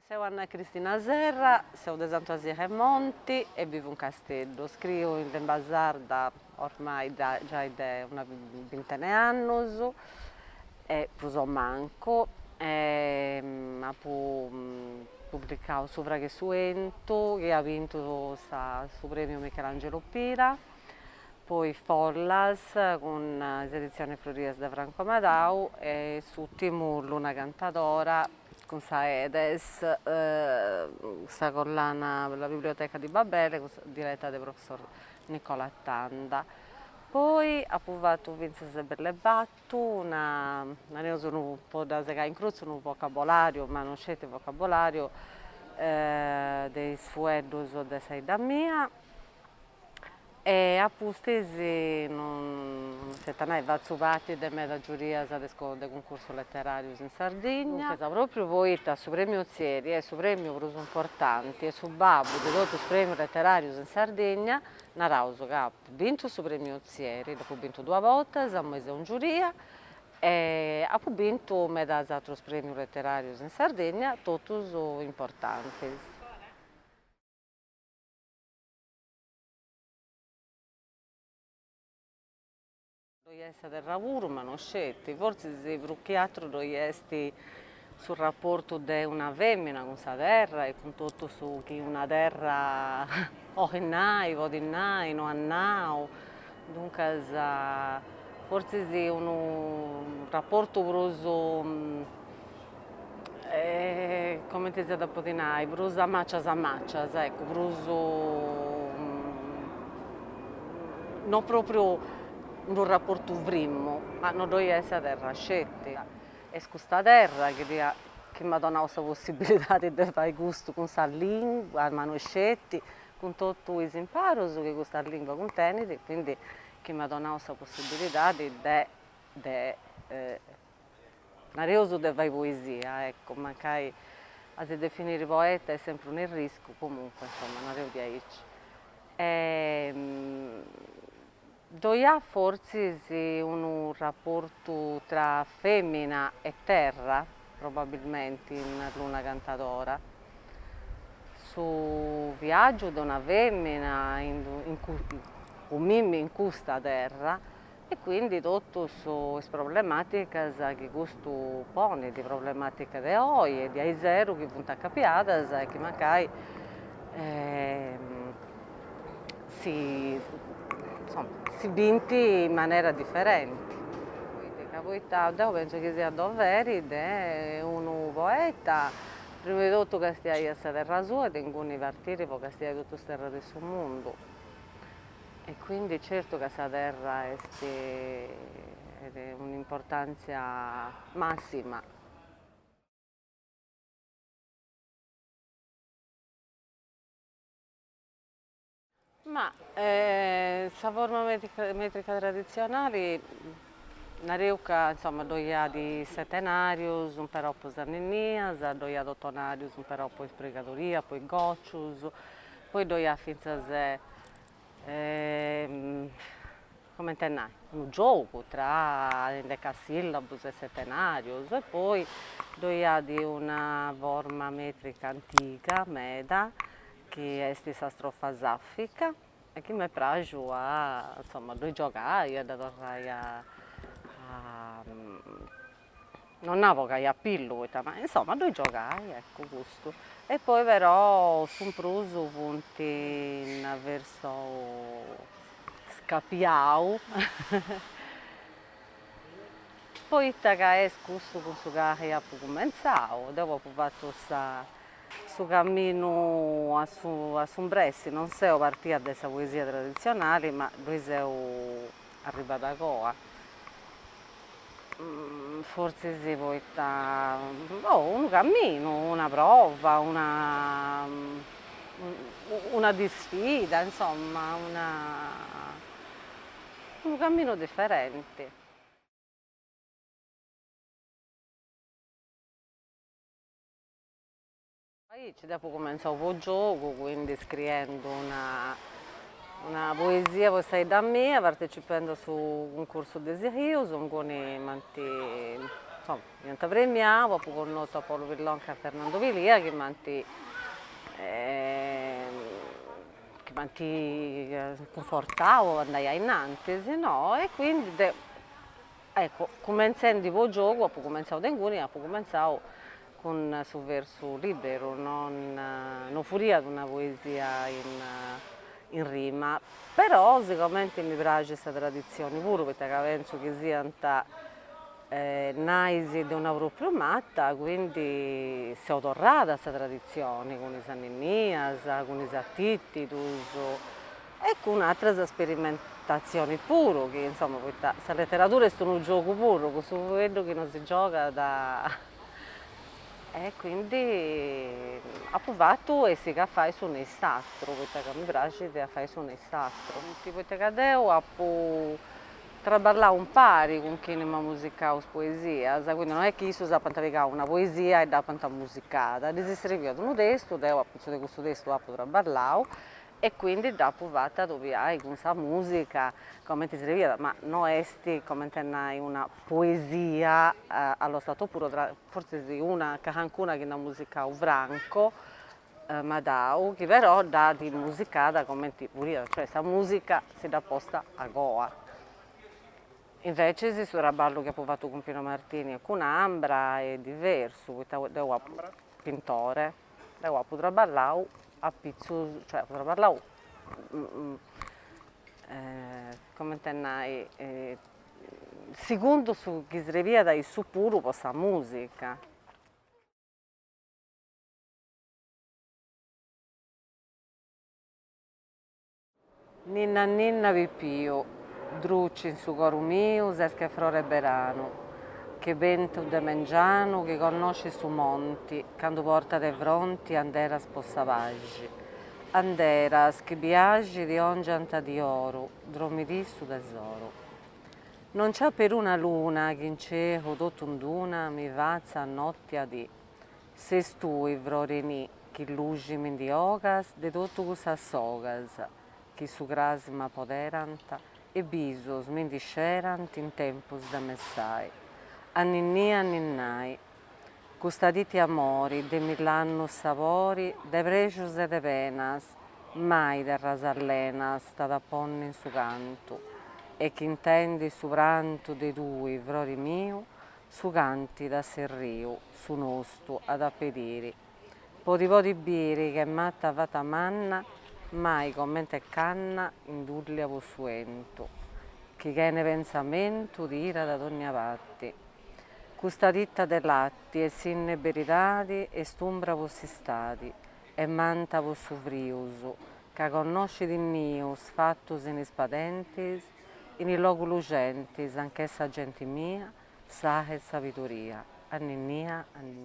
Sono Anna Cristina Serra, sono di Sant'Asia e Monti e vivo in Castello. Scrivo in Bazar da ormai già da una ventenne anni e più manco. Ho pubblicato Sopra che Suento, che ha vinto il premio Michelangelo Pira, poi Follas con l'edizione Floridas da Franco Amadau e l'ultimo Luna Cantadora con Saedes, questa collana per la Biblioteca di Babele, diretta dal professor Nicola Tanda. Poi ho provato Vincenzo per le battu, ne sono un po' da segare in croce, un vocabolario, ma non c'è il vocabolario dei suedos o dei sei da mia. E a pustesi non si va su parte di me da giuria del concorso letterario in Sardegna. Dunque, proprio voi su premio serie e su premio più importante e su babbo di tutto il premio letterario in Sardegna, narauso che ha vinto su premio serie, dopo vinto due volte, ha messo in giuria e ha vinto da altri premi letterari in Sardegna, tutti importanti. Doiesta del lavoro, ma non scetti, forse se più che altro doiesti sul rapporto di una femmina con questa terra e con tutto su che una terra o che nai, o di nai, non annao, dunque forse sì un rapporto proso, come ti sei da potinai, proso amaccias, ecco, proso non proprio un rapporto vrimmo, ma non deve essere terra scelta. È questa terra che mi ha dato questa possibilità di fare gusto con questa lingua, ma non scelti, con tutti i impari che questa lingua contiene, quindi che mi ha dato questa possibilità di nareuso di fare poesia, ecco, ma che a si definire poeta è sempre un rischio, comunque, insomma, non devo dire. Doia forse un rapporto tra femmina e terra, probabilmente in Luna Cantadora, su viaggio di una femmina in questa terra e quindi tutto su problematiche che questo pone, di problematiche di oggi e di ai zero che punta capiata e che magari si vinti in maniera differente. Io penso che sia Doveri è un poeta, prima di tutto che stia a terra sua e in alcuni partiti che stia a tutto terra del suo mondo. E quindi certo che questa terra è un'importanza massima. Ma questa forma metrica tradizionale, una reuca, insomma, doia di settenarius, un però poi zaninias, doia di ottonarius, un però poi sbrigatoria, poi goccius, poi doia finza se, come intendai, un gioco tra decasillabus e settenarius, e poi doia di una forma metrica antica, meda, che è questa strofa saffica e che mi piace insomma, due giocare e da tornare non avevo che a pilota, ma insomma due giocare, ecco questo. E poi però sono preso punti verso Scapiau, poi che è scusso con su che ho cominciato, dopo ho fatto su cammino a Sumbresi, non so partire da questa poesia tradizionale, ma dove sono arrivata qua. Forse si può un cammino, una prova, una disfida, insomma, un cammino differente. Poi dopo cominciavo il gioco, quindi scrivendo una poesia questa è da me, partecipando su un corso di Sirius, con insomma, niente premiato, poi con noi Paolo Villonca e Fernando Vilia che manti confortavo, andai innanzi, no? E quindi, ecco, cominciando il gioco, poi cominciavo Tenguni, poi cominciavo con su verso libero, non furia di una poesia in rima, però sicuramente mi piace questa tradizione pure perché penso che sia naisi di una propria matta, quindi si è tornata questa tradizione con i Sanninnias, con i Sattittidus e con altre sperimentazioni pure, che insomma questa letteratura è un gioco puro, questo quello che non si gioca da... E quindi ho provato e si che fai su un estratto, perché mi piace di fare su un estratto. Tipo che ho traballato un pari con chi mi musicava poesia, quindi non è che io so una poesia e da quanta musicata, esisteva un testo, devo appunto di questo testo ho traballato e quindi da provata dove hai con questa musica come ti serviva, ma non è come hai una poesia allo stato puro, forse di una cancuna che è una musica franco, ma che però da di musicata come ti pure, cioè questa musica si dà posta a goa. Invece si sul ballo che ha provato con Pino Martini e con Ambra è diverso, perché devo pintore, devo traballare a pizzo, cioè traballare come tenai secondo su chi srevia dai su puro questa musica. Ninna ninna pipio, drucci in su coro mio, sesche frore berano, che vento de mengiano, che conosci su monti, quando porta de fronti andera spossavaggi. Anderas che biagi di ongianta di oro, dromidi su tesoro. Non c'è per una luna che in cielo totunduna mi vazza a notte a di. Se stui vrorini che luci mi di ogas, de tutto cusa sogas, che su grasma poderanta, e bisos mi discerant in tempus da messai. Anninni anninnai, custaditi amori, de mill'anno sapori, de precios e de penas, mai de rasallenas, stada ponni in su canto, e che intendi su pranto de tui, vrori mio, su canti da serriu, su nostu ad appediri. Poti biri che matta vata manna, mai commente canna in dullia possuento, chi ne pensamento di ira da ogni parte. Custa ditta de latti e sinne beridadi e stumbra vossi stati, e manta vossu friusu, ca conosci di nius fattus in ispadentis, in il loco lucentis, anch'essa gente mia, sa e sabiduria. Anninnia, anninnia.